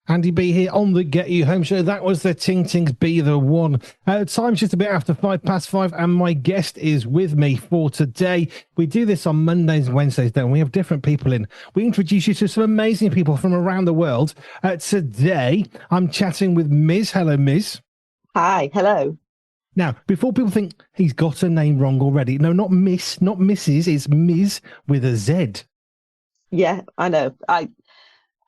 Andy B here on the Get You Home Show. That was the Ting Tings Be The One. Time's just a bit after 5:05, and my guest is with me for today. We do this on Mondays and Wednesdays, don't we? We have different people in. We introduce you to some amazing people from around the world. Today, I'm chatting with Miz. Hello, Miz. Hi, hello. Now, before people think he's got a name wrong already, no, not Miss, not Mrs., it's Miz with a Z. Yeah, I know.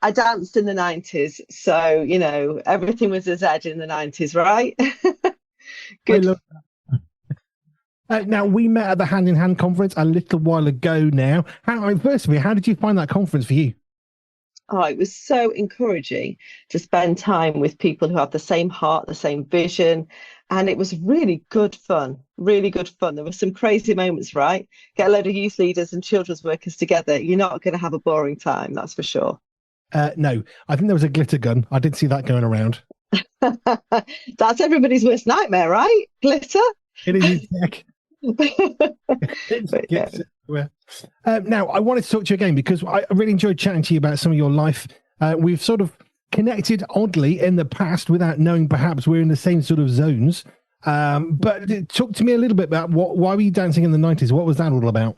I danced in the 90s, so everything was a Z in the 90s, right? I Good. love Now, we met at the Hand in Hand conference a little while ago now. First of all, how did you find that conference for you? Oh, it was so encouraging to spend time with people who have the same heart, the same vision, and it was really good fun, really good fun. There were some crazy moments, right? Get a load of youth leaders and children's workers together. You're not going to have a boring time, that's for sure. No, I think there was a glitter gun. I did see that going around. That's everybody's worst nightmare, right? Glitter. It is tech. But, yeah. Now, I wanted to talk to you again because I really enjoyed chatting to you about some of your life. We've sort of connected oddly in the past without knowing perhaps we're in the same sort of zones. But talk to me a little bit about why were you dancing in the 90s? What was that all about?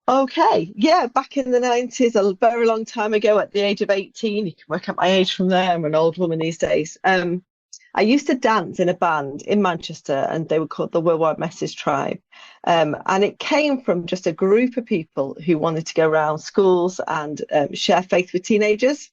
Okay, yeah, back in the 90s, a very long time ago, at the age of 18, you can work out my age from there. I'm an old woman these days. I used to dance in a band in Manchester, and they were called the Worldwide Message Tribe. And it came from just a group of people who wanted to go around schools and share faith with teenagers.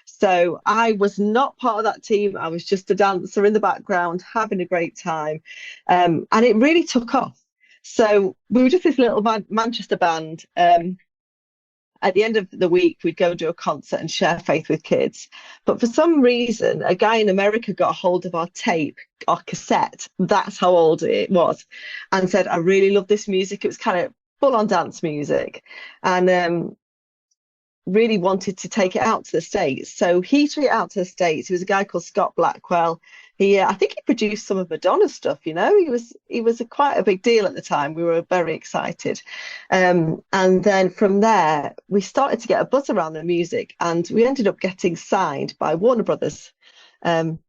So I was not part of that team. I was just a dancer in the background, having a great time. And it really took off. So we were just this little Manchester band. At the end of the week, we'd go do a concert and share faith with kids. But for some reason, a guy in America got a hold of our tape, our cassette. That's how old it was, and said, "I really love this music." It was kind of full on dance music, and really wanted to take it out to the States. So he took it out to the States. He was a guy called Scott Blackwell. I think he produced some of Madonna's stuff. He was quite a big deal at the time. We were very excited, and then from there we started to get a buzz around the music, and we ended up getting signed by Warner Brothers, and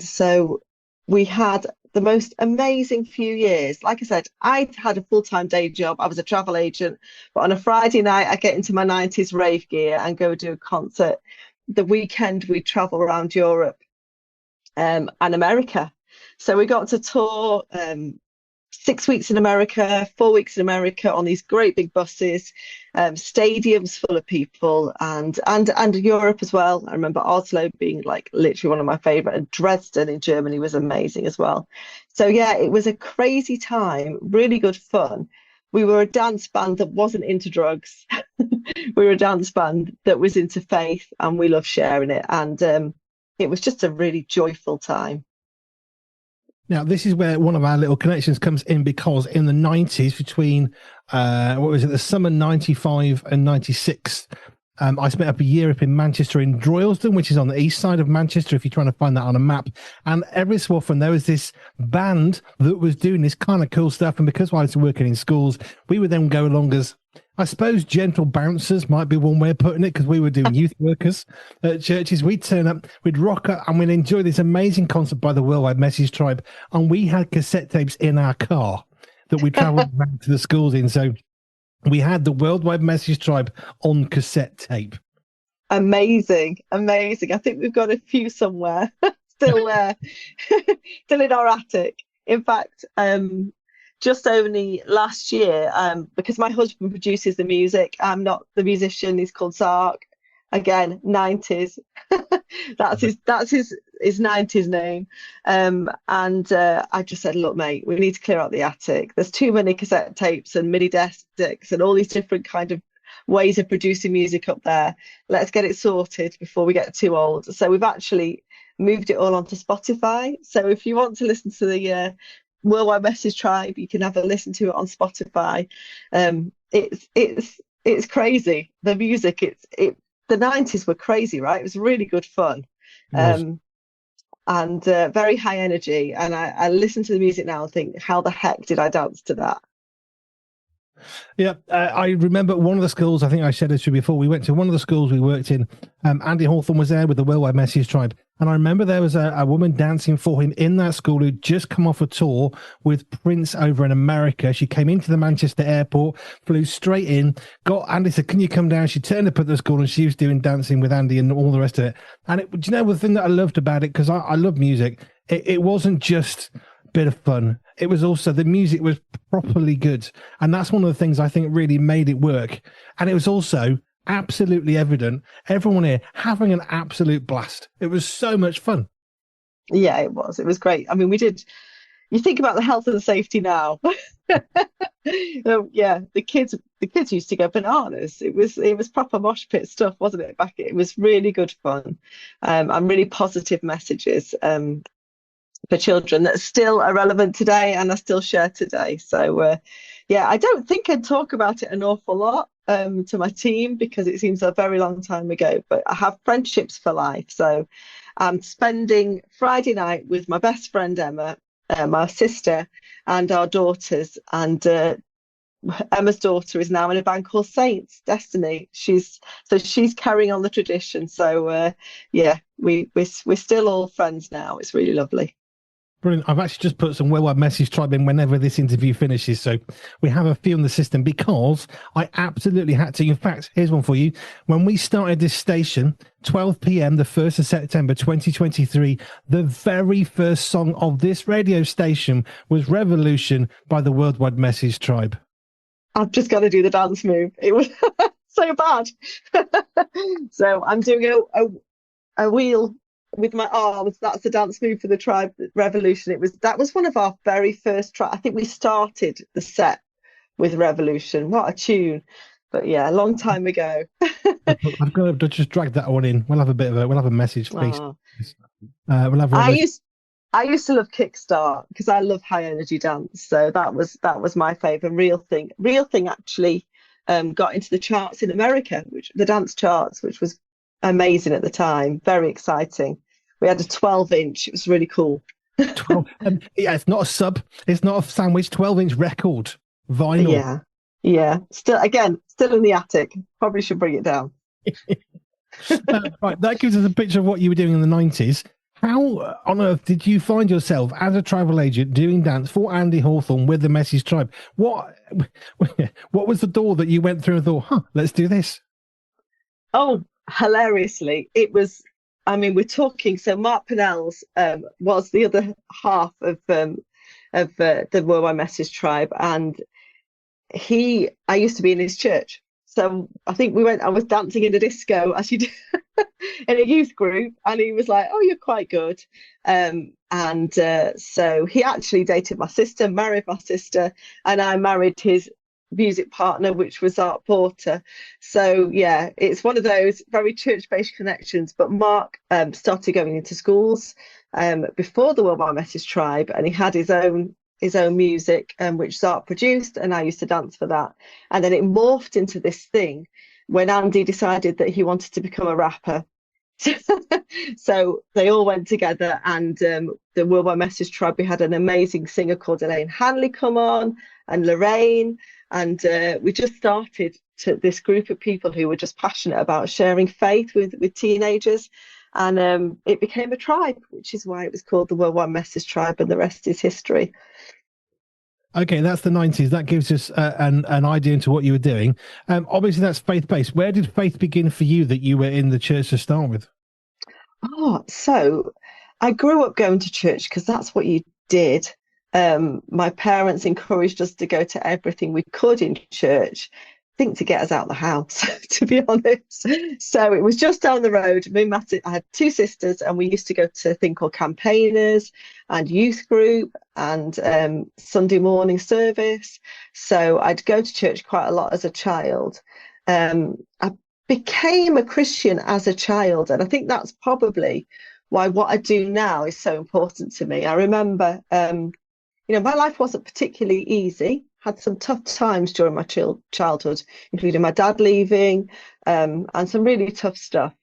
so we had the most amazing few years. Like I said, I had a full-time day job. I was a travel agent, but on a Friday night, I get into my 90s rave gear and go do a concert. The weekend, we travel around Europe and America. So we got to tour 6 weeks in America, 4 weeks in America on these great big buses, stadiums full of people, and Europe as well. I remember Oslo being like literally one of my favorite, and Dresden in Germany was amazing as well. So yeah, it was a crazy time, really good fun. We were a dance band that wasn't into drugs. We were a dance band that was into faith, and we loved sharing it. And it was just a really joyful time. Now, this is where one of our little connections comes in because in the 90s, between, the summer 95 and 96, I spent up a year up in Manchester in Droylsden, which is on the east side of Manchester, if you're trying to find that on a map. And every so often, there was this band that was doing this kind of cool stuff. And because I was working in schools, we would then go along as, I suppose, gentle bouncers might be one way of putting it, because we were doing youth workers at churches. We'd turn up, we'd rock up, and we'd enjoy this amazing concert by the Worldwide Message Tribe. And we had cassette tapes in our car that we traveled around to the schools in. So we had the Worldwide Message Tribe on cassette tape. Amazing, amazing. I think we've got a few somewhere still there, still in our attic. In fact, just only last year, because my husband produces the music, I'm not the musician. He's called Sark. Again, 90s. that's his 90s name. And I just said, look, mate, we need to clear out the attic. There's too many cassette tapes and mini decks and all these different kind of ways of producing music up there. Let's get it sorted before we get too old. So we've actually moved it all onto Spotify. So if you want to listen to the Worldwide Message Tribe, you can have a listen to it on Spotify. It's crazy. The music, the 90s were crazy, right? It was really good fun. And very high energy. And I listen to the music now and think, how the heck did I dance to that? Yeah, I remember one of the schools, I think I said this to you before, we went to one of the schools we worked in. Andy Hawthorne was there with the Worldwide Message Tribe. And I remember there was a woman dancing for him in that school who'd just come off a tour with Prince over in America. She came into the Manchester airport, flew straight in, got Andy, said, "Can you come down?" She turned up at the school and she was doing dancing with Andy and all the rest of it. And do you know the thing that I loved about it? Because I love music. It wasn't just a bit of fun. It was also, the music was properly good. And that's one of the things I think really made it work. And it was also absolutely evident, everyone here having an absolute blast. It was so much fun. Yeah, it was great. I mean, you think about the health and the safety now. Yeah, the kids used to go bananas. It was proper mosh pit stuff, wasn't it? It was really good fun, and really positive messages for children that still are relevant today and are still shared today. So yeah, I don't think I'd talk about it an awful lot to my team because it seems a very long time ago, but I have friendships for life. So I'm spending Friday night with my best friend Emma, my sister, and our daughters. And Emma's daughter is now in a band called Saints Destiny. She's carrying on the tradition. So yeah, we're still all friends now. It's really lovely. Brilliant. I've actually just put some Worldwide Message Tribe in whenever this interview finishes. So we have a few in the system because I absolutely had to. In fact, here's one for you. When we started this station, 12 p.m., the 1st of September, 2023, the very first song of this radio station was Revolution by the Worldwide Message Tribe. I've just got to do the dance move. It was so bad. So I'm doing a wheel with my arms. That's the dance move for the Tribe Revolution. That was one of our very first I think we started the set with Revolution. What a tune. But yeah, a long time ago. I've got to just drag that one in. We'll have a message face. Oh. We'll have I used to love Kickstart because I love high energy dance. So that was my favorite. Real Thing actually got into the charts in America, the dance charts, which was amazing at the time. Very exciting. We had a 12-inch. It was really cool. 12. Yeah, it's not a sub. It's not a sandwich. 12-inch record vinyl. Yeah. Still in the attic. Probably should bring it down. Right, that gives us a picture of what you were doing in the 90s. How on earth did you find yourself as a travel agent doing dance for Andy Hawthorne with the Message Tribe? What was the door that you went through and thought, let's do this? Oh, hilariously, it was. I mean, we're talking. So Mark Pennell's was the other half of the Worldwide Message Tribe, and I used to be in his church. So I think I was dancing in a disco as you do in a youth group, and he was like, "Oh, you're quite good." So he actually dated my sister, married my sister, and I married his music partner, which was Miz Porter. So yeah, it's one of those very church-based connections. But Mark started going into schools before the Worldwide Message Tribe, and he had his own music, which Zart produced, and I used to dance for that. And then it morphed into this thing when Andy decided that he wanted to become a rapper. So they all went together, and the Worldwide Message Tribe, we had an amazing singer called Elaine Hanley come on, and Lorraine, and we just started this group of people who were just passionate about sharing faith with teenagers. And it became a tribe, which is why it was called the Worldwide Message Tribe, and the rest is history. Okay, that's the 90s. That gives us an idea into what you were doing. Obviously, that's faith-based. Where did faith begin for you that you were in the church to start with? Oh, so I grew up going to church because that's what you did. My parents encouraged us to go to everything we could in church, I think to get us out of the house, to be honest. So it was just down the road. I had two sisters, and we used to go to a thing called Campaigners and youth group and Sunday morning service. So I'd go to church quite a lot as a child. I became a Christian as a child, and I think that's probably why what I do now is so important to me. I remember, my life wasn't particularly easy. Had some tough times during my childhood, including my dad leaving, and some really tough stuff.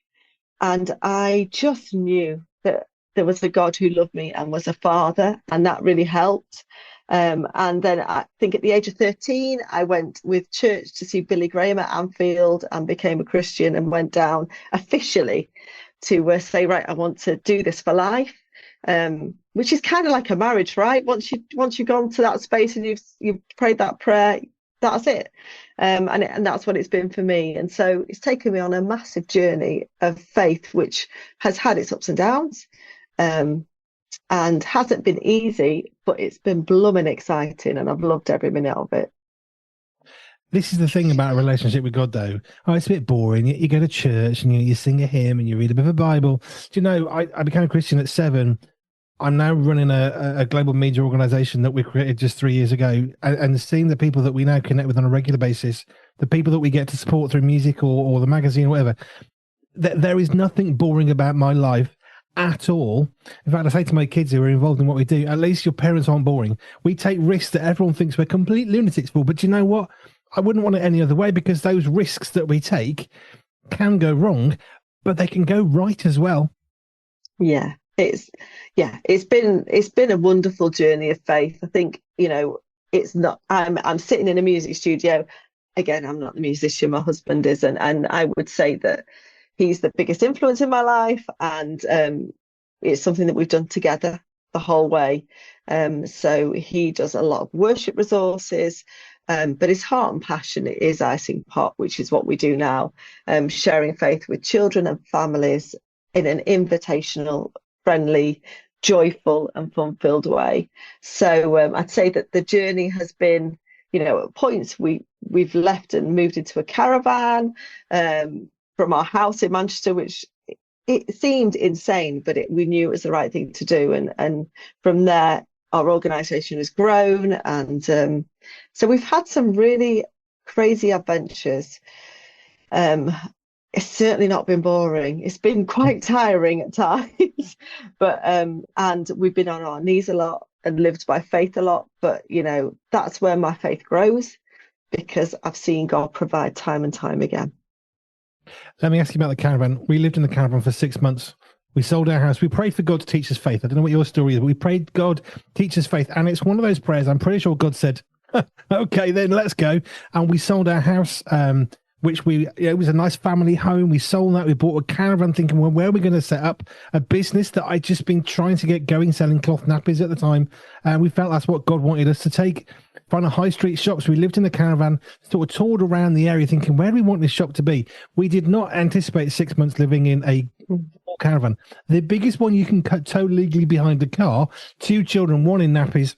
And I just knew that there was a God who loved me and was a father, and that really helped. And then I think at the age of 13, I went with church to see Billy Graham at Anfield and became a Christian and went down officially to say, right, I want to do this for life. Which is kind of like a marriage, right? Once you've gone to that space and you've prayed that prayer, that's it. And that's what it's been for me. And so it's taken me on a massive journey of faith, which has had its ups and downs, and hasn't been easy, but it's been blooming exciting, and I've loved every minute of it. This is the thing about a relationship with God, though. Oh, it's a bit boring. You go to church and you sing a hymn and you read a bit of a Bible. Do you know, I became a Christian at 7. I'm now running a global media organization that we created just 3 years ago, and seeing the people that we now connect with on a regular basis, the people that we get to support through music or the magazine or whatever, there is nothing boring about my life at all. In fact, I say to my kids who are involved in what we do, at least your parents aren't boring. We take risks that everyone thinks we're complete lunatics for, but you know what? I wouldn't want it any other way, because those risks that we take can go wrong, but they can go right as well. Yeah, it's been a wonderful journey of faith. I think, it's not, I'm sitting in a music studio. Again, I'm not the musician, my husband is, and I would say that he's the biggest influence in my life, and it's something that we've done together the whole way. So he does a lot of worship resources, but his heart and passion is iSingPOP, which is what we do now, sharing faith with children and families in an invitational, friendly, joyful and fun-filled way. So I'd say that the journey has been, at points we've left and moved into a caravan from our house in Manchester, which it seemed insane, but we knew it was the right thing to do. And from there, our organisation has grown. And so we've had some really crazy adventures. It's certainly not been boring. It's been quite tiring at times, but and we've been on our knees a lot and lived by faith a lot. But, that's where my faith grows, because I've seen God provide time and time again. Let me ask you about the caravan. We lived in the caravan for 6 months. We sold our house. We prayed for God to teach us faith. I don't know what your story is, but we prayed, God, teach us faith. And it's one of those prayers, I'm pretty sure God said, okay, then let's go. And we sold our house, which it was a nice family home. We sold that. We bought a caravan thinking, well, where are we going to set up a business that I'd just been trying to get going, selling cloth nappies at the time. And we felt that's what God wanted us to take. Find a high street shop. So we lived in the caravan, sort of toured around the area thinking, where do we want this shop to be? We did not anticipate 6 months living in a caravan. The biggest one you can tow legally behind the car, 2 children, 1 in nappies.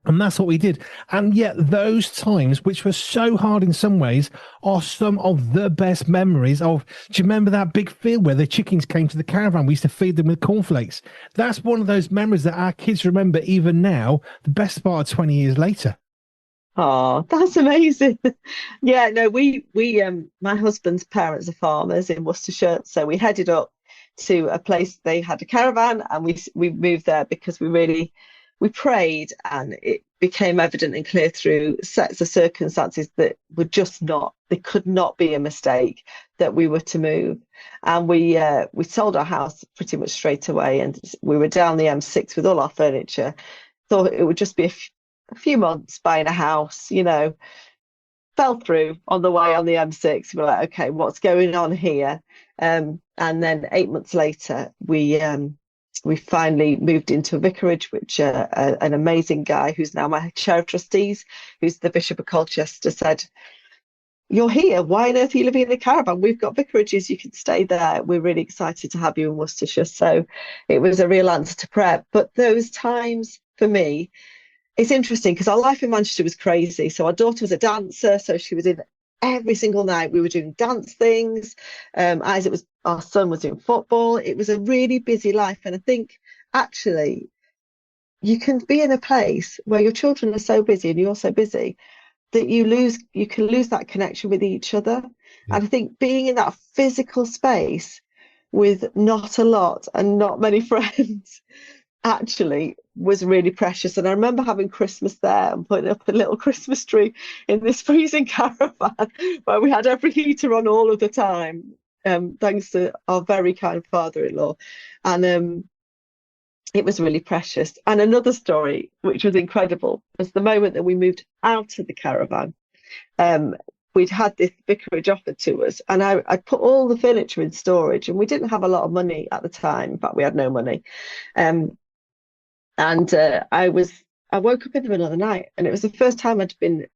And that's what we did. And yet those times, which were so hard in some ways, are some of the best memories of, do you remember that big field where the chickens came to the caravan? We used to feed them with cornflakes. That's one of those memories that our kids remember even now, the best part of 20 years later. Oh, that's amazing. Yeah, no, we my husband's parents are farmers in Worcestershire. So we headed up to a place, they had a caravan, and we moved there because we prayed, and it became evident and clear through sets of circumstances that were just they could not be a mistake, that we were to move. And we sold our house pretty much straight away, and we were down the M6 with all our furniture. Thought it would just be a few months buying a house, fell through on the way on the M6. We're like, okay, what's going on here? And then 8 months later, we finally moved into a vicarage, which an amazing guy who's now my chair of trustees, who's the Bishop of Colchester, said, you're here, why on earth are you living in a caravan? We've got vicarages, you can stay there. We're really excited to have you in Worcestershire. So it was a real answer to prayer. But those times for me, it's interesting because our life in Manchester was crazy. So our daughter was a dancer, so she was in every single night. We were doing dance things. Our son was doing football. It was a really busy life. And I think actually you can be in a place where your children are so busy and you're so busy that you can lose that connection with each other. Yeah. And I think being in that physical space with not a lot and not many friends actually was really precious. And I remember having Christmas there and putting up a little Christmas tree in this freezing caravan where we had every heater on all of the time, thanks to our very kind father-in-law. And it was really precious. And another story, which was incredible, was the moment that we moved out of the caravan. Um, we'd had this vicarage offered to us, and I put all the furniture in storage, and we didn't have a lot of money at the time. In fact, we had no money. Um, and I woke up in the middle of the night, and it was the first time I'd been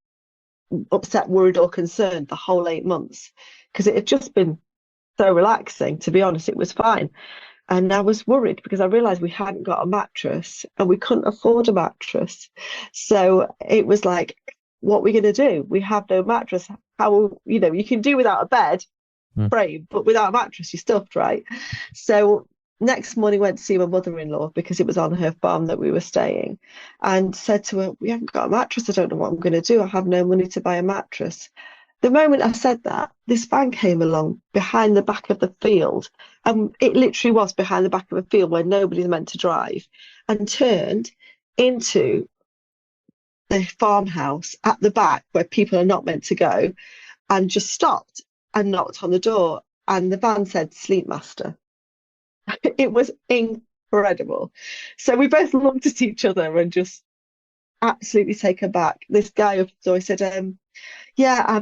upset, worried, or concerned the whole 8 months, because it had just been so relaxing. To be honest, it was fine. And I was worried because I realized we hadn't got a mattress and we couldn't afford a mattress. So it was like, what are we going to do? We have no mattress. How, you can do without a bed frame, but without a mattress, you're stuffed, right? So next morning, went to see my mother-in-law because it was on her farm that we were staying, and said to her, we haven't got a mattress. I don't know what I'm going to do. I have no money to buy a mattress. The moment I said that, this van came along behind the back of the field, and it literally was behind the back of a field where nobody's meant to drive, and turned into the farmhouse at the back where people are not meant to go, and just stopped and knocked on the door. And the van said, "Sleep Master." It was incredible. So we both looked at each other and just absolutely taken back. This guy up the door said, yeah,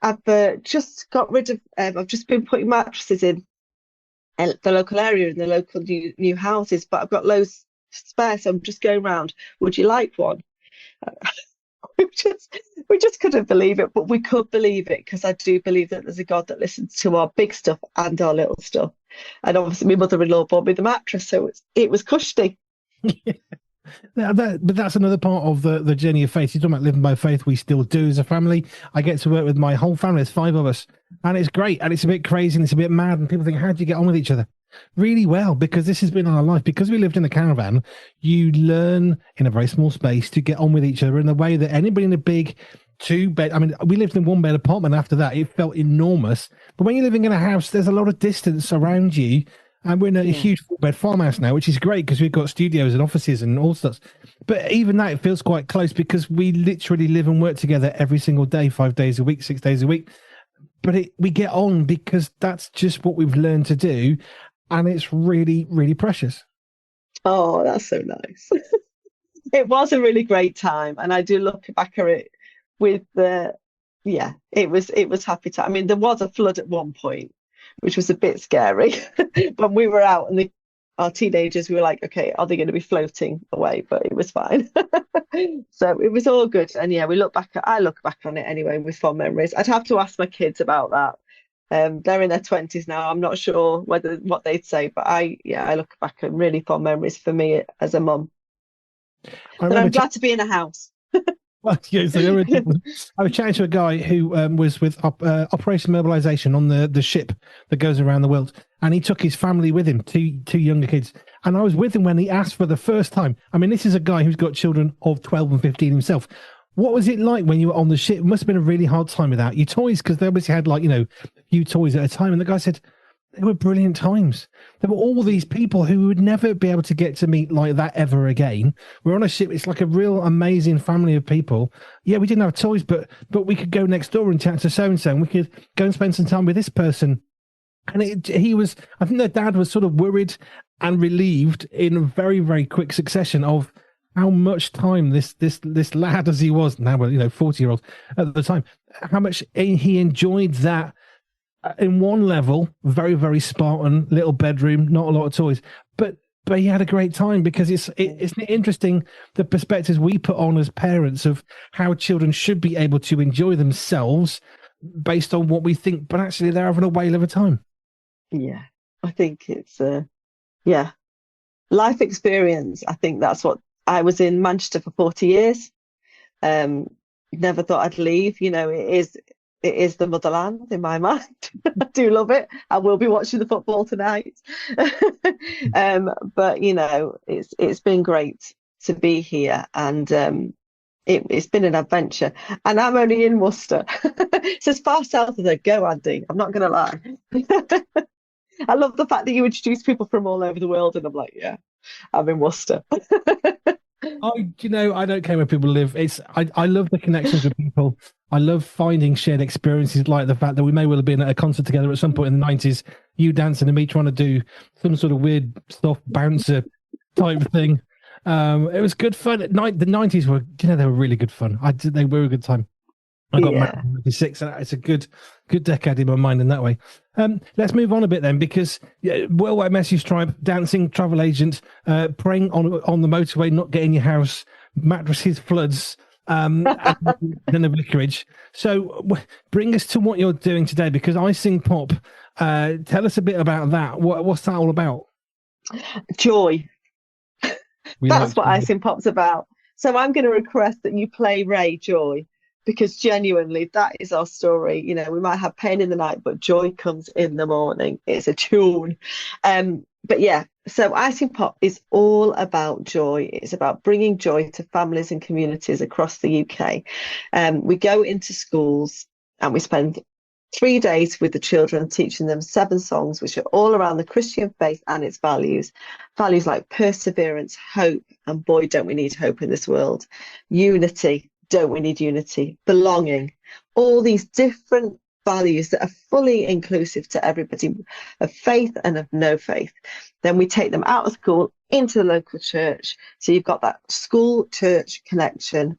I've just got rid of, I've just been putting mattresses in the local area, in the local new houses, but I've got loads spare, so I'm just going round. Would you like one? we just couldn't believe it, but we could believe it because I do believe that there's a God that listens to our big stuff and our little stuff. And obviously my mother-in-law bought me the mattress, so it was cushy. But that's another part of the journey of faith. You're talking about living by faith. We still do as a family. I get to work with my whole family. There's 5 of us, and it's great, and it's a bit crazy, and it's a bit mad, and people think, how do you get on with each other? Really well, because this has been our life. Because we lived in a caravan, you learn in a very small space to get on with each other in a way that anybody in a big 2-bed, I mean, we lived in a 1-bed apartment. After that, it felt enormous. But when you're living in a house, there's a lot of distance around you. And we're in a huge 4-bed farmhouse now, which is great because we've got studios and offices and all sorts. But even that, it feels quite close because we literally live and work together every single day, 5 days a week, 6 days a week. But we get on because that's just what we've learned to do. And it's really, really precious. Oh, that's so nice. It was a really great time. And I do look back at it with it was happy time. I mean, there was a flood at one point, which was a bit scary. When we were out and our teenagers, we were like, okay, are they going to be floating away? But it was fine. So it was all good. And yeah, I look back on it anyway with fond memories. I'd have to ask my kids about that. They're in their 20s now. I'm not sure what they'd say, but I look back and really fond memories for me as a mum. But I'm glad to be in a house. Well, yeah, so I was chatting to a guy who was with Operation Mobilization on the ship that goes around the world, and he took his family with him, two younger kids. And I was with him when he asked for the first time. I mean, this is a guy who's got children of 12 and 15 himself. What was it like when you were on the ship? It must have been a really hard time without your toys, because they obviously had a few toys at a time. And the guy said, they were brilliant times. There were all these people who would never be able to get to meet like that ever again. We're on a ship. It's like a real amazing family of people. Yeah, we didn't have toys, but we could go next door and chat to so-and-so, and we could go and spend some time with this person. And I think their dad was sort of worried and relieved in a very, very quick succession of how much time this lad, as he was now, 40-year-old at the time, how much he enjoyed that. In one level, very, very Spartan little bedroom, not a lot of toys, but he had a great time, because it's interesting the perspectives we put on as parents of how children should be able to enjoy themselves based on what we think, but actually they're having a whale of a time. Yeah, I think it's life experience. I think that's what I was in Manchester for 40 years. Never thought I'd leave. It is the motherland in my mind. I do love it. I will be watching the football tonight. But it's been great to be here, and it's been an adventure. And I'm only in Worcester. It's as far south as I go, Andy. I'm not going to lie. I love the fact that you introduce people from all over the world, and I'm like, yeah, I'm in Worcester. I don't care where people live. I love the connections with people. I love finding shared experiences, like the fact that we may well have been at a concert together at some point in the 90s, you dancing and me trying to do some sort of weird soft bouncer type thing. It was good fun. At night, the 90s were, they were really good fun. They were a good time. I got married Yeah. in 96, and it's a good decade in my mind in that way. Let's move on a bit then, because Worldwide Message Tribe, dancing, travel agent, praying on the motorway, not getting your house, mattresses, floods, and then a vicarage. So bring us to what you're doing today, because I Sing Pop. Tell us a bit about that. What's that all about? Joy. We That's like what iSingPOP's about. So I'm going to request that you play Ray Joy, because genuinely that is our story. You know, we might have pain in the night, but joy comes in the morning. It's a tune. But yeah, so iSingPOP is all about joy. It's about bringing joy to families and communities across the UK. We go into schools and we spend 3 days with the children, teaching them 7 songs, which are all around the Christian faith and its values. Values like perseverance, hope, and boy, don't we need hope in this world. Unity, don't we need unity? Belonging, all these different values that are fully inclusive to everybody, of faith and of no faith. Then we take them out of school into the local church. So you've got that school church connection,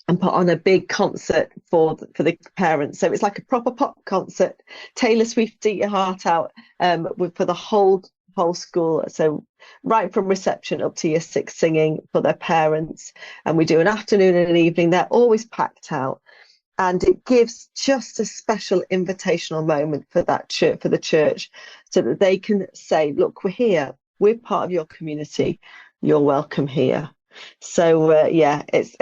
and put on a big concert for the parents. So it's like a proper pop concert. Taylor Swift, Eat Your Heart Out, for the whole school. So right from reception up to year 6, singing for their parents. And we do an afternoon and an evening. They're always packed out. And it gives just a special invitational moment for that church, for the church, so that they can say, look, we're here. We're part of your community. You're welcome here. So yeah, it's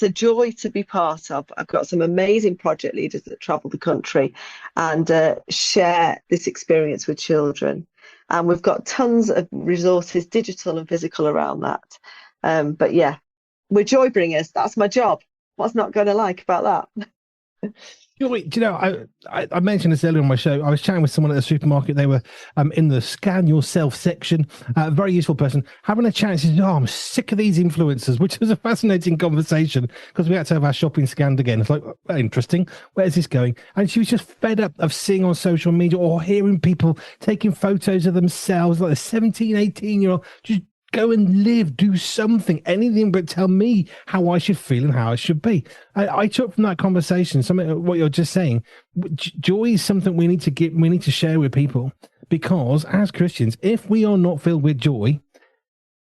a joy to be part of. I've got some amazing project leaders that travel the country and share this experience with children, and we've got tons of resources, digital and physical, around that. But yeah, we're joy bringers. That's my job. What's not going to like about that? Do you know, I mentioned this earlier on my show. I was chatting with someone at the supermarket. They were in the scan yourself section. Very useful person. Having a chat, she said, "Oh, I'm sick of these influencers," which was a fascinating conversation, because we had to have our shopping scanned again. It's like, oh, interesting. Where's this going? And she was just fed up of seeing on social media or hearing people taking photos of themselves, like a 17, 18-year-old, just go and live, do something, anything but tell me how I should feel and how I should be. I took from that conversation something what you're just saying. Joy is something we need to share with people, because as Christians, if we are not filled with joy,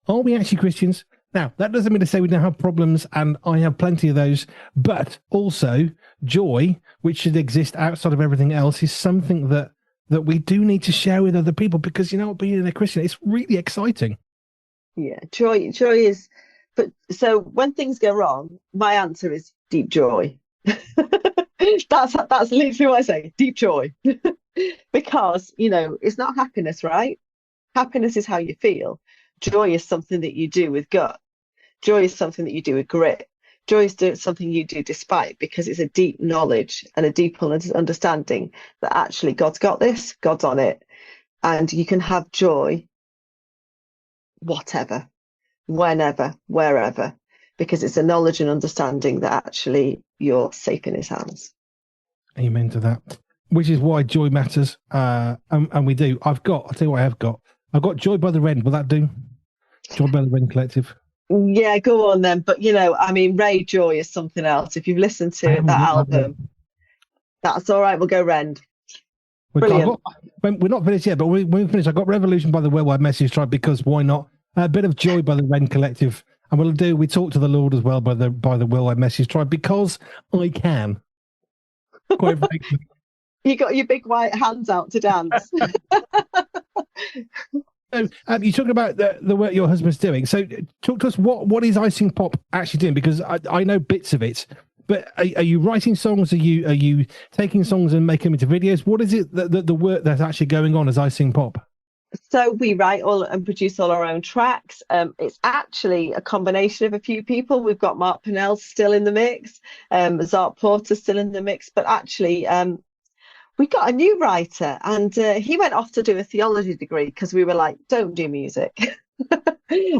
are we actually Christians? Now, that doesn't mean to say we don't have problems, and I have plenty of those, but also joy, which should exist outside of everything else, is something that we do need to share with other people, because, you know, being a Christian, it's really exciting. Yeah, joy is, but so when things go wrong, my answer is deep joy. That's literally what I say, deep joy. Because, you know, it's not happiness, right? Happiness is how you feel. Joy is something that you do with gut. Joy is something that you do with grit. Joy is something you do despite, because it's a deep knowledge and a deep understanding that actually God's got this, God's on it. And you can have joy whatever, whenever, wherever, because it's a knowledge and understanding that actually you're safe in his hands. Amen to that. Which is why joy matters. And we do. I'll tell you what I've got Joy by the Rend. Will that do? Joy by the Rend Collective. Yeah, go on then. But, you know, I mean, Ray Joy is something else. If you've listened to that album, that's all right. We'll go Rend. Brilliant. We're not finished yet, but when we finish, I've got Revolution by the Worldwide Message Tribe, because why not? A bit of Joy by the Rend Collective, and we talk to the Lord as well by the Worldwide Message Tribe, because I can. Quite frankly. You got your big white hands out to dance. So, you're talking about the work your husband's doing. So talk to us, what is iSingPOP actually doing? Because I know bits of it, but are you writing songs? Are you taking songs and making them into videos? What is it the work that's actually going on as iSingPOP? So we write all and produce all our own tracks. It's actually a combination of a few people. We've got Mark Pennell still in the mix, Miz Porter still in the mix, but actually we got a new writer, and he went off to do a theology degree, because we were like, don't do music.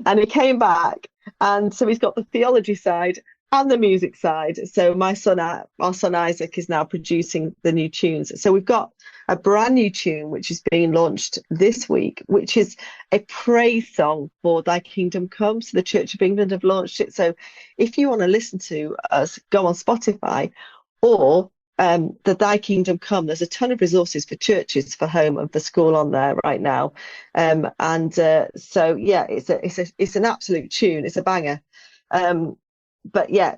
And he came back, and so he's got the theology side and the music side. So our son Isaac is now producing the new tunes. So we've got a brand new tune which is being launched this week, which is a praise song for Thy Kingdom Come. So the Church of England have launched it. So if you want to listen to us, go on Spotify or the Thy Kingdom Come. There's a ton of resources for churches, for home, and for school on there right now. So yeah, it's an absolute tune. It's a banger. But yeah,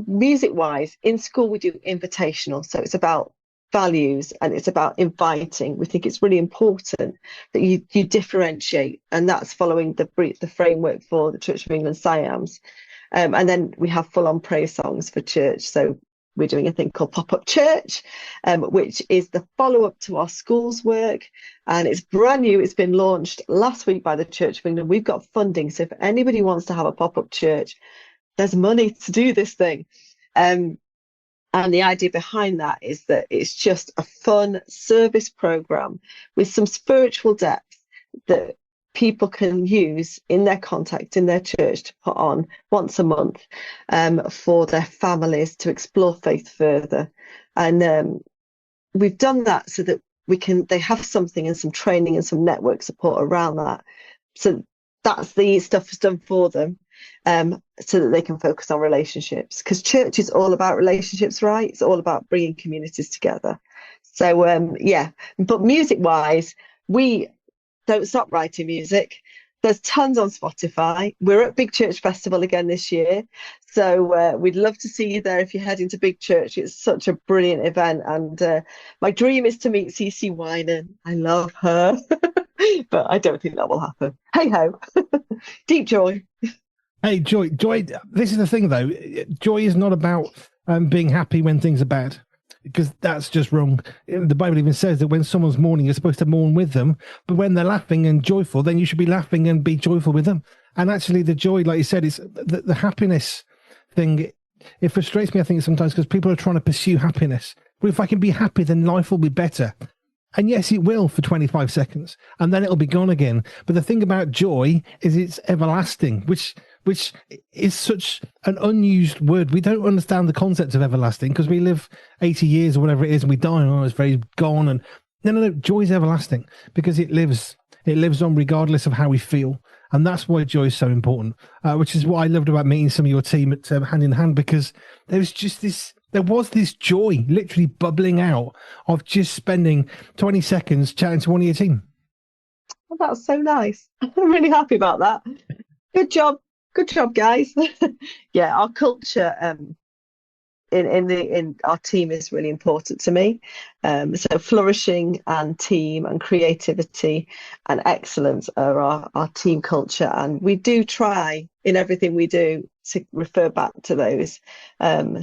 music wise, in school we do invitational, so it's about values and it's about inviting. We think it's really important that you differentiate, and that's following the framework for the Church of England SIAMs. And then we have full-on praise songs for church. So we're doing a thing called Pop-Up Church, which is the follow-up to our schools work, and it's brand new. It's been launched last week by the Church of England. We've got funding, so if anybody wants to have a pop-up church, there's money to do this thing. And the idea behind that is that it's just a fun service program with some spiritual depth that people can use in their context, in their church, to put on once a month for their families to explore faith further. And we've done that so that they have something and some training and some network support around that. So that's the stuff is done for them. So that they can focus on relationships, because church is all about relationships, right? It's all about bringing communities together. So yeah, but music wise, we don't stop writing music. There's tons on Spotify. We're at Big Church Festival again this year, so we'd love to see you there if you're heading to Big Church. It's such a brilliant event, and my dream is to meet CC Winan. I love her but I don't think that will happen. Hey ho. Deep joy. Hey, joy. This is the thing, though. Joy is not about being happy when things are bad, because that's just wrong. The Bible even says that when someone's mourning, you're supposed to mourn with them. But when they're laughing and joyful, then you should be laughing and be joyful with them. And actually, the joy, like you said, is the happiness thing. It frustrates me, I think, sometimes, because people are trying to pursue happiness. But if I can be happy, then life will be better. And yes, it will for 25 seconds, and then it'll be gone again. But the thing about joy is it's everlasting, which is such an unused word. We don't understand the concept of everlasting because we live 80 years or whatever it is, and we die, and it's very gone. And no, joy is everlasting because it lives on regardless of how we feel. And that's why joy is so important, which is what I loved about meeting some of your team at Hand in Hand, because there was this joy literally bubbling out of just spending 20 seconds chatting to one of your team. Well, that's so nice. I'm really happy about that. Good job, guys. Yeah, our culture in our team is really important to me. So flourishing and team and creativity and excellence are our team culture, and we do try in everything we do to refer back to those.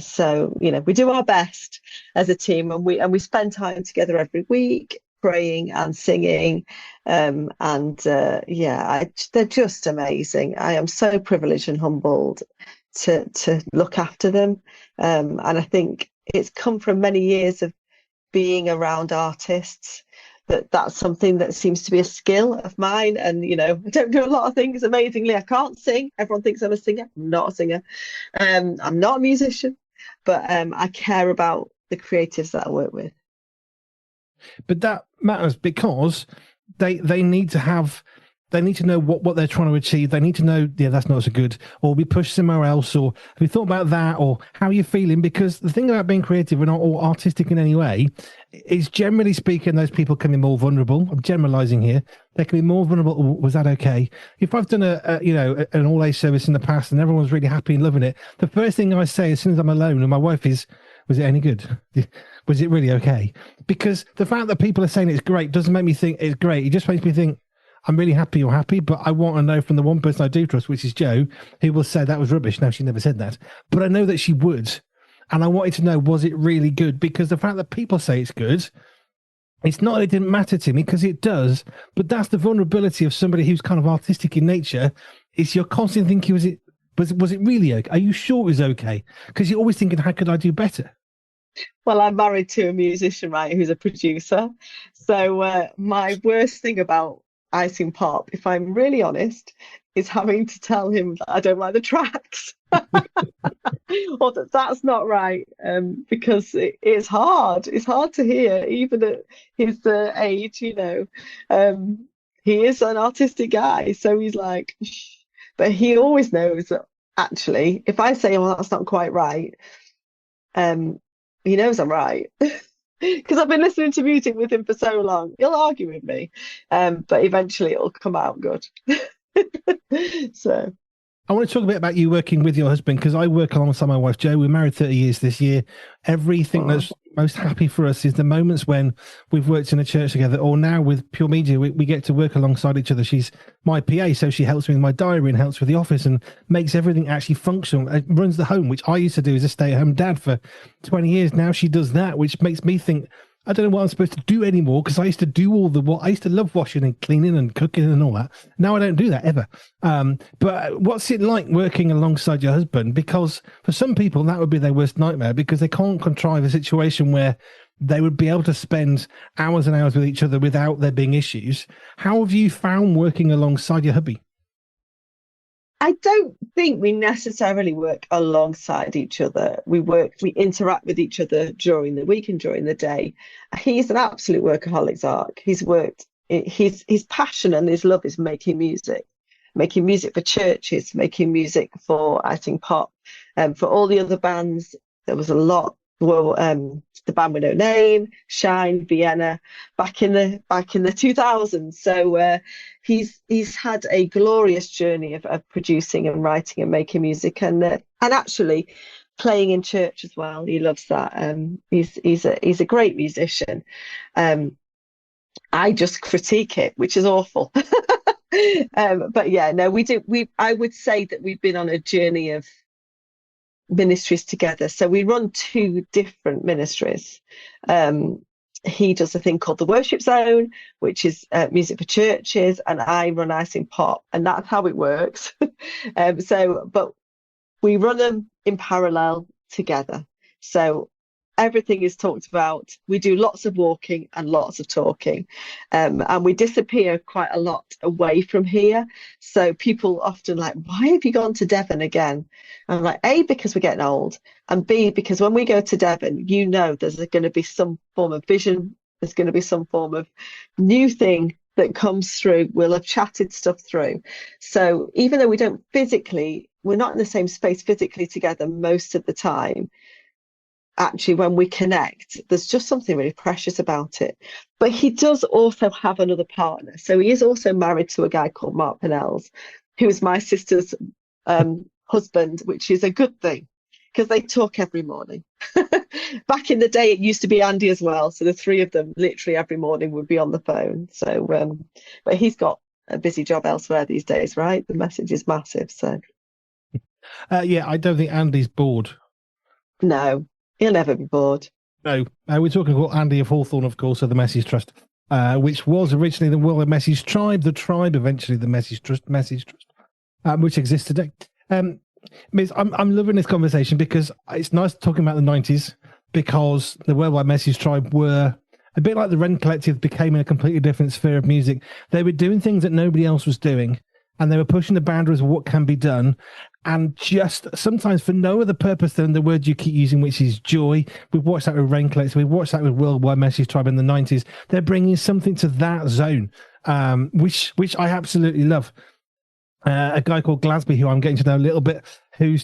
So we do our best as a team, and we spend time together every week praying and singing. They're just amazing. I am so privileged and humbled to look after them. And I think it's come from many years of being around artists, that's something that seems to be a skill of mine. And I don't do a lot of things amazingly. I can't sing. Everyone thinks I'm a singer. I'm not a singer. I'm not a musician, but I care about the creatives that I work with. But that matters because they need to know what they're trying to achieve. They need to know, yeah, that's not so good, or be pushed somewhere else, or have you thought about that, or how you're feeling? Because the thing about being creative or artistic in any way is, generally speaking, those people can be more vulnerable. I'm generalizing here. They can be more vulnerable. Oh, was that okay? If I've done an all-age service in the past and everyone's really happy and loving it, the first thing I say as soon as I'm alone and my wife is, was it any good? Was it really okay? Because the fact that people are saying it's great doesn't make me think it's great. It just makes me think, I'm really happy you're happy, but I want to know from the one person I do trust, which is Jo, who will say that was rubbish. No, she never said that. But I know that she would. And I wanted to know, was it really good? Because the fact that people say it's good, it's not that it didn't matter to me, because it does. But that's the vulnerability of somebody who's kind of artistic in nature, is you're constantly thinking, was it really okay? Are you sure it was okay? Because you're always thinking, how could I do better? Well, I'm married to a musician, right, who's a producer. So my worst thing about iSingPOP, if I'm really honest, is having to tell him that I don't like the tracks. or that's not right, because it's hard. It's hard to hear, even at his age, he is an artistic guy, so he's like, "Shh." But he always knows that actually, if I say, well, that's not quite right, um, he knows I'm right. Because I've been listening to music with him for so long. He'll argue with me, but eventually it'll come out good. So. I want to talk a bit about you working with your husband, because I work alongside my wife, Jo. We're married 30 years this year. Everything that's most happy for us is the moments when we've worked in a church together, or now with Pure Media, we get to work alongside each other. She's my PA, so she helps me with my diary and helps with the office and makes everything actually functional. It runs the home, which I used to do as a stay-at-home dad for 20 years. Now she does that, which makes me think, I don't know what I'm supposed to do anymore, because I used to do I used to love washing and cleaning and cooking and all that. Now I don't do that ever. But what's it like working alongside your husband? Because for some people that would be their worst nightmare, because they can't contrive a situation where they would be able to spend hours and hours with each other without there being issues. How have you found working alongside your hubby? I don't think we necessarily work alongside each other. We interact with each other during the week and during the day. He's an absolute workaholic, Zark. His passion and his love is making music for churches, making music for iSingPOP, for all the other bands. There was a lot. Well, the band with no name, Shine, Vienna, back in the 2000s. So he's had a glorious journey of producing and writing and making music, and actually playing in church as well. He loves that. He's a great musician. I just critique it, which is awful. But yeah, no, we do. I would say that we've been on a journey of ministries together. So we run two different ministries. He does a thing called the Worship Zone, which is music for churches, and I run iSingPOP, and that's how it works. But we run them in parallel together. So everything is talked about. We do lots of walking and lots of talking, and we disappear quite a lot away from here. So people often like, why have you gone to Devon again? And I'm like, A, because we're getting old, and B, because when we go to Devon, there's going to be some form of vision. There's going to be some form of new thing that comes through. We'll have chatted stuff through. So even though we're not in the same space physically together most of the time, actually, when we connect, there's just something really precious about it. But he does also have another partner. So he is also married to a guy called Mark Pennells, who's my sister's husband, which is a good thing because they talk every morning. Back in the day, it used to be Andy as well. So the three of them literally every morning would be on the phone. So, but he's got a busy job elsewhere these days, right? The message is massive. So, yeah, I don't think Andy's bored. No. He'll never be bored. No, we're talking about Andy of Hawthorne, of course, of the Message Trust, which was originally the World Message Tribe, the tribe, eventually the Message Trust, which exists today. Miz, I'm loving this conversation because it's nice talking about the 90s, because the Worldwide Message Tribe were a bit like the Ren Collective, became in a completely different sphere of music. They were doing things that nobody else was doing, and they were pushing the boundaries of what can be done, and just sometimes for no other purpose than the word you keep using, which is joy. We've watched that with Rain Collective. We've watched that with Worldwide Message Tribe in the 90s. They're bringing something to that zone, which I absolutely love. A guy called Glasby, who I'm getting to know a little bit, he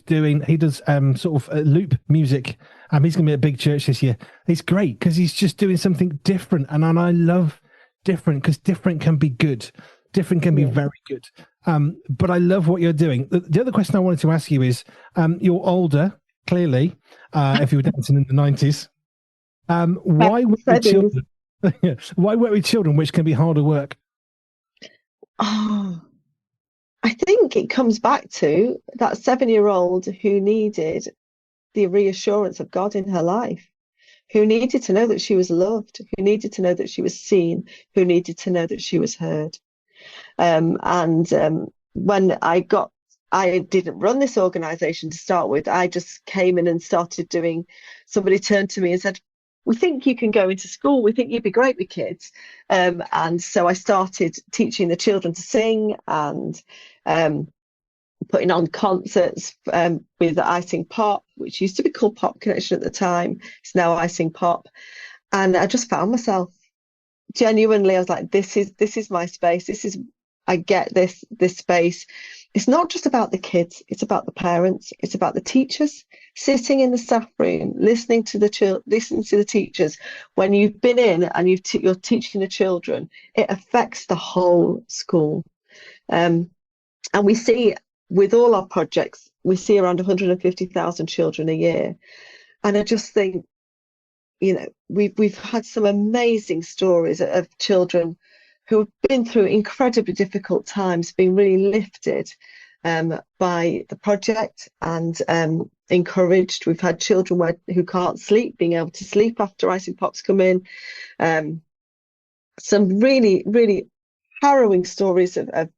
does sort of loop music. He's going to be at a big church this year. He's great because he's just doing something different. And I love different, because different can be good. Different can be very good. But I love what you're doing. The other question I wanted to ask you is, you're older, clearly, if you were dancing in the 90s. Why work with children? Why work with children, which can be harder work? Oh, I think it comes back to that 7-year-old who needed the reassurance of God in her life, who needed to know that she was loved, who needed to know that she was seen, who needed to know that she was heard. When I didn't run this organization to start with. I just came in and started doing, somebody turned to me and said, we think you can go into school. We think you'd be great with kids. And so I started teaching the children to sing and putting on concerts with iSingPOP, which used to be called Pop Connection at the time. It's now iSingPOP. And I just found myself genuinely, I was like, this is my space. I get this space. It's not just about the kids, it's about the parents, it's about the teachers sitting in the staff room, listening to the teachers. When you've been in and you're teaching the children, it affects the whole school. And we see with all our projects, we see around 150,000 children a year. And I just think, we've had some amazing stories of children who have been through incredibly difficult times, being really lifted by the project and encouraged. We've had children who can't sleep, being able to sleep after iSingPOP's come in. Some really, really harrowing stories of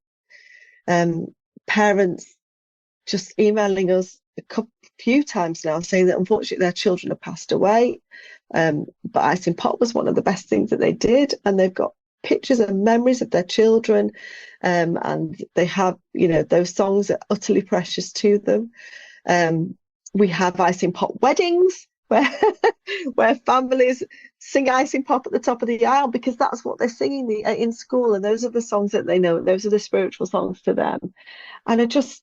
parents just emailing us few times now saying that unfortunately their children have passed away. But iSingPOP was one of the best things that they did, and they've got pictures and memories of their children, and they have, those songs are utterly precious to them. We have iSingPOP weddings where families sing iSingPOP at the top of the aisle because that's what they're singing in school, and those are the songs that they know. Those are the spiritual songs to them, and it's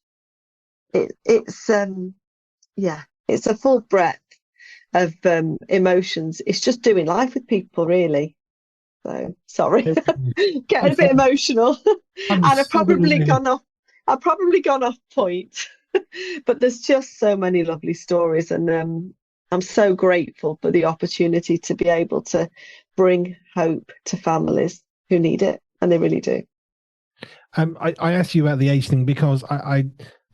a full breadth of emotions. It's just doing life with people, really. So sorry, getting a bit emotional, and I've probably gone off point. But there's just so many lovely stories, and I'm so grateful for the opportunity to be able to bring hope to families who need it, and they really do. I asked you about the age thing because I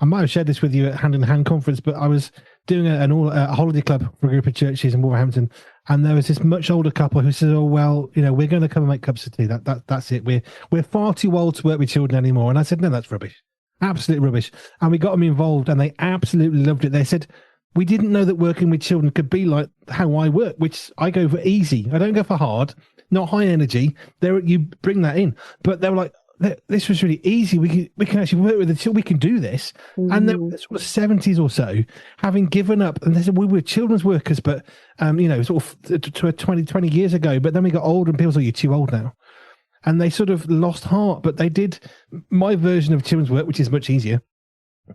might have shared this with you at Hand in Hand conference, but I was doing a holiday club for a group of churches in Wolverhampton, and there was this much older couple who said, "Oh well, we're going to come and make cups of tea. That's it. We're far too old to work with children anymore." And I said, "No, that's rubbish, absolute rubbish." And we got them involved, and they absolutely loved it. They said, "We didn't know that working with children could be like how I work, which I go for easy. I don't go for hard, not high energy. There, you bring that in." But they were like, "This was really easy. We can actually work with the children. We can do this." And they were sort of 70s or so, having given up. And they said, "We were children's workers, but sort of to 20 years ago. But then we got older, and people said, 'You're too old now.'" And they sort of lost heart. But they did my version of children's work, which is much easier.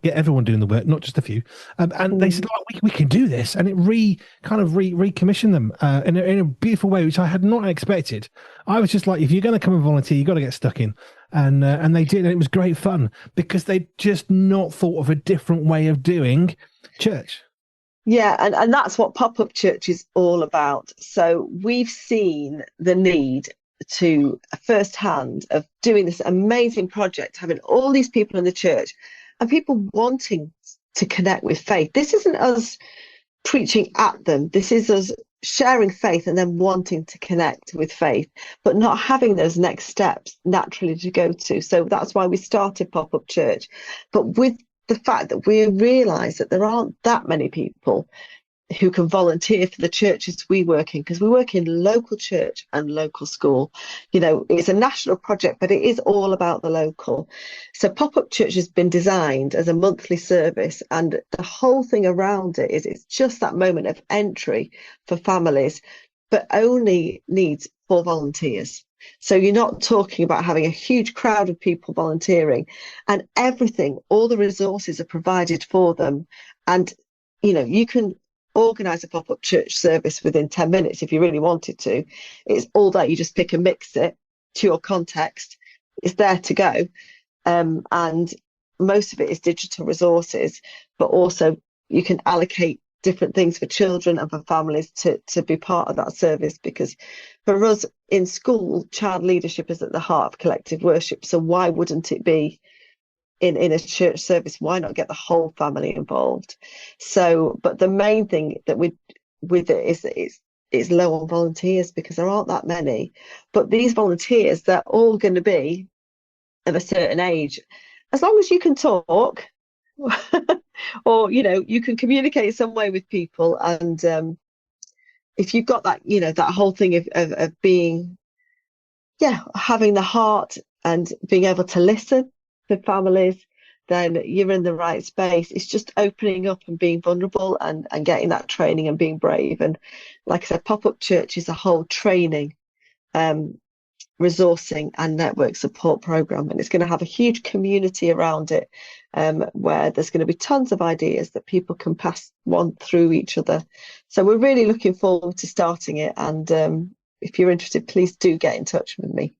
Get everyone doing the work, not just a few. And they said, "Oh, we can do this," and it recommissioned them in a beautiful way, which I had not expected. I was just like, if you're going to come and volunteer, you got to get stuck in, and they did, and it was great fun because they just not thought of a different way of doing church. Yeah, and that's what pop-up church is all about. So we've seen the need to firsthand of doing this amazing project, having all these people in the church and people wanting to connect with faith. This isn't us preaching at them. This is us sharing faith and then wanting to connect with faith, but not having those next steps naturally to go to. So that's why we started Pop-Up Church. But with the fact that we realise that there aren't that many people who can volunteer for the churches we work in, because we work in local church and local school. It's a national project, but it is all about the local. So Pop-Up Church has been designed as a monthly service, and the whole thing around it is it's just that moment of entry for families, but only needs 4 volunteers. So you're not talking about having a huge crowd of people volunteering, and everything, all the resources are provided for them. And you can organise a pop-up church service within 10 minutes if you really wanted to. It's all there. You just pick and mix it to your context. It's there to go. And most of it is digital resources, but also you can allocate different things for children and for families to be part of that service, because for us in school, child leadership is at the heart of collective worship. So why wouldn't it be in a church service? Why not get the whole family involved? So, but the main thing that with it is that it's low on volunteers, because there aren't that many. But these volunteers, they're all going to be of a certain age. As long as you can talk or you can communicate some way with people, and if you've got that that whole thing of being having the heart and being able to listen to families, then you're in the right space. It's just opening up and being vulnerable and getting that training and being brave. And like I said, Pop-Up Church is a whole training, resourcing and network support program, and it's going to have a huge community around it, where there's going to be tons of ideas that people can pass one through each other. So we're really looking forward to starting it, and if you're interested, please do get in touch with me.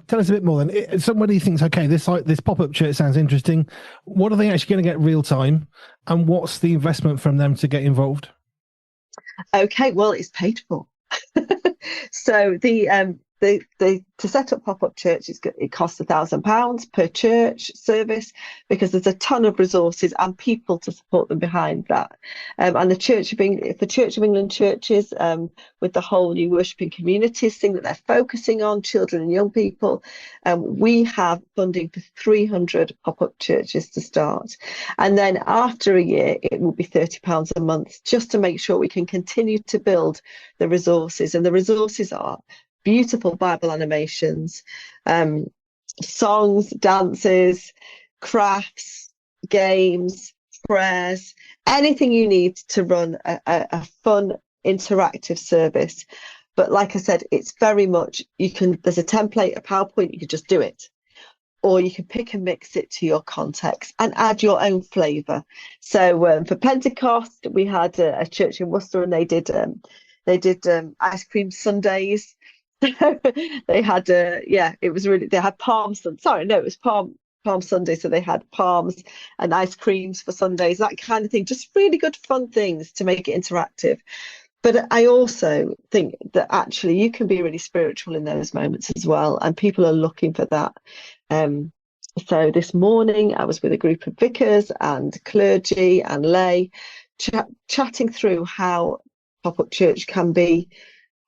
Tell us a bit more then. If somebody thinks, okay, this pop-up church sounds interesting. What are they actually going to get real time, and what's the investment from them to get involved? Okay, well, it's paid for. So to set up Pop-Up Church, it costs £1,000 per church service, because there's a ton of resources and people to support them behind that. And the Church of England churches, with the whole new worshipping communities thing that they're focusing on, children and young people, we have funding for 300 Pop-Up churches to start. And then after a year, it will be £30 a month, just to make sure we can continue to build the resources. And the resources are beautiful Bible animations, songs, dances, crafts, games, prayers, anything you need to run a fun, interactive service. But like I said, it's very much, there's a template, a PowerPoint, you can just do it. Or you can pick and mix it to your context and add your own flavour. So for Pentecost, we had a church in Worcester, and they did ice cream sundaes. They had it was really, they had Palm Sunday, so they had palms and ice creams for Sundays, that kind of thing, just really good fun things to make it interactive. But I also think that actually you can be really spiritual in those moments as well, and people are looking for that. So this morning I was with a group of vicars and clergy and lay, chatting through how Pop-Up Church can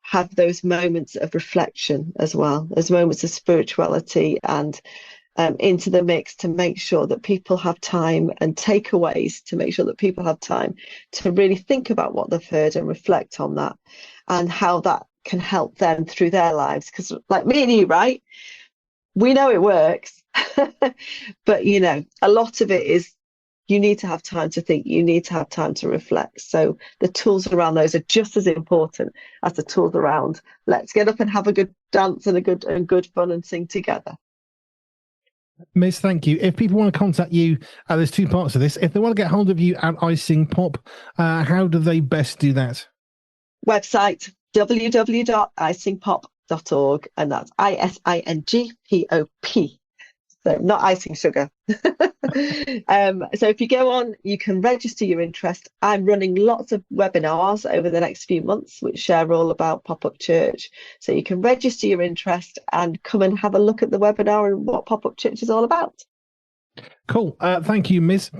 have those moments of reflection as well, those moments of spirituality and into the mix, to make sure that people have time, and takeaways to make sure that people have time to really think about what they've heard and reflect on that, and how that can help them through their lives. Because like me and you, right, we know it works, but a lot of it is, you need to have time to think, you need to have time to reflect. So the tools around those are just as important as the tools around, let's get up and have a good dance and good fun and sing together. Miz, thank you. If people want to contact you, there's two parts of this. If they want to get hold of you at iSingPOP, how do they best do that? Website, www.isingpop.org, and that's ISINGPOP. So not icing sugar. So if you go on, you can register your interest. I'm running lots of webinars over the next few months, which share all about Pop-Up Church. So you can register your interest and come and have a look at the webinar and what Pop-Up Church is all about. Cool. Thank you, Miz.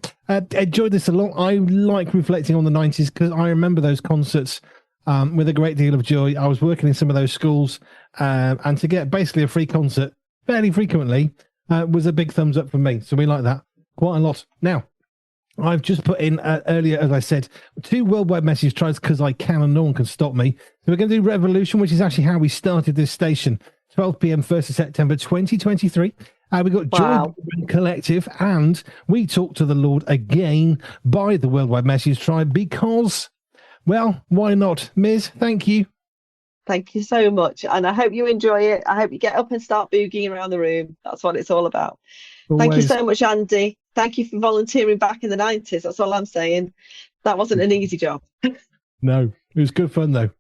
Enjoyed this a lot. I like reflecting on the 90s, because I remember those concerts with a great deal of joy. I was working in some of those schools, and to get basically a free concert fairly frequently was a big thumbs up for me. So we like that quite a lot. Now, I've just put in earlier, as I said, 2 worldwide message tries, because I can and no one can stop me. So we're going to do Revolution, which is actually how we started this station. 12 p.m. 1st of September 2023. We got Wow. Joy Collective, and we talk to the Lord again by the Worldwide Message Tribe, because, well, why not? Miz, thank you. Thank you so much. And I hope you enjoy it. I hope you get up and start boogieing around the room. That's what it's all about. Always. Thank you so much, Andy. Thank you for volunteering back in the 90s. That's all I'm saying. That wasn't an easy job. No, it was good fun, though.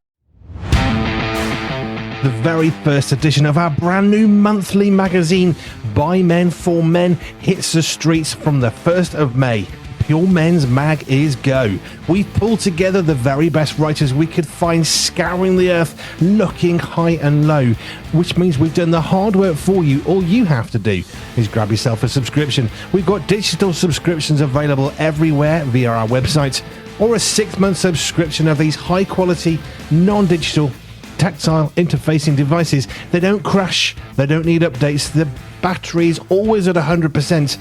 The very first edition of our brand new monthly magazine, By Men for Men, hits the streets from the 1st of May. Pure Men's Mag is go. We've pulled together the very best writers we could find, scouring the earth, looking high and low, which means we've done the hard work for you. All you have to do is grab yourself a subscription. We've got digital subscriptions available everywhere via our website, or a 6-month subscription of these high quality, non-digital, tactile interfacing devices. They don't crash, they don't need updates, the battery's always at 100%.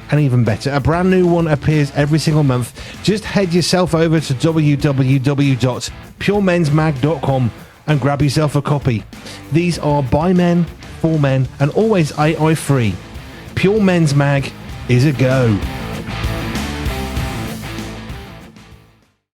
And even better, a brand new one appears every single month. Just head yourself over to www.puremensmag.com and grab yourself a copy. These are by men, for men, and always AI free. Pure Men's Mag is a go.